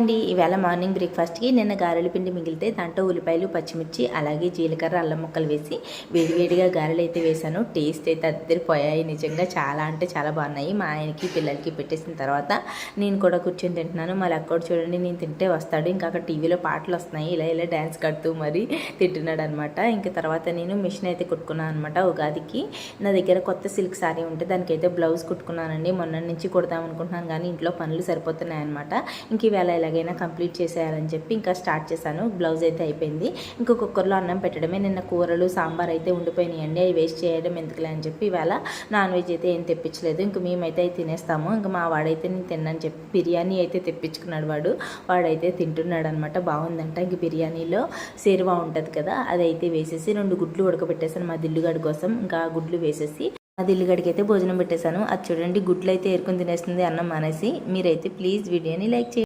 అండి ఈవేళ మార్నింగ్ బ్రేక్ఫాస్ట్కి నిన్న గారెల పిండి మిగిలితే దాంట్లో ఉల్లిపాయలు పచ్చిమిర్చి అలాగే జీలకర్ర అల్లం ముక్కలు వేసి వేడివేడిగా గారెలు అయితే వేశాను. టేస్ట్ అయితే అద్దరిపోయాయి. నిజంగా చాలా అంటే చాలా బాగున్నాయి. మా ఆయనకి పిల్లలకి పెట్టేసిన తర్వాత నేను కూడా కూర్చొని తింటున్నాను. మళ్ళీ అక్కడ చూడండి, నేను తింటే వస్తాడు. ఇంకా అక్కడ టీవీలో పాటలు వస్తున్నాయి. ఇలా డ్యాన్స్ కడుతూ మరి తింటున్నాడు అనమాట. ఇంకా తర్వాత నేను మిషన్ అయితే కుట్టుకున్నాను అనమాట. ఉగాదికి నా దగ్గర కొత్త సిల్క్ సారీ ఉంటే దానికైతే బ్లౌజ్ కుట్టుకున్నానండి. మొన్న నుంచి కుడదాం అనుకుంటున్నాను కానీ ఇంట్లో పనులు సరిపోతున్నాయి అనమాట. ఇంక ఈవేళ ఎలాగైనా కంప్లీట్ చేసేయాలని చెప్పి ఇంకా స్టార్ట్ చేశాను. బ్లౌజ్ అయితే అయిపోయింది. ఇంకో కుక్కర్లో అన్నం పెట్టడమే. నిన్న కూరలు సాంబార్ అయితే ఉండిపోయినాయండి. అవి వేస్ట్ చేయడం ఎందుకులే అని చెప్పి ఇవాళ నాన్ వెజ్ అయితే ఏం తెప్పించలేదు. ఇంక మేమైతే అవి తినేస్తాము. ఇంకా మా వాడైతే నేను తిన్నాను చెప్పి బిర్యానీ అయితే తెప్పించుకున్నాడు. వాడైతే తింటున్నాడు అనమాట. బాగుందంట. ఇంక బిర్యానీలో సేరువా ఉంటుంది కదా, అదైతే వేసేసి 2 గుడ్లు ఉడకబెట్టేసాను మా దిల్లుగాడి కోసం. ఇంకా గుడ్లు వేసేసి ఆ దిల్లుగడికి అయితే భోజనం పెట్టేశాను. అది చూడండి, గుడ్లు అయితే ఏరుకొని తినేస్తుంది అన్నం మానేసి. మీరైతే ప్లీజ్ వీడియోని లైక్ చేయండి.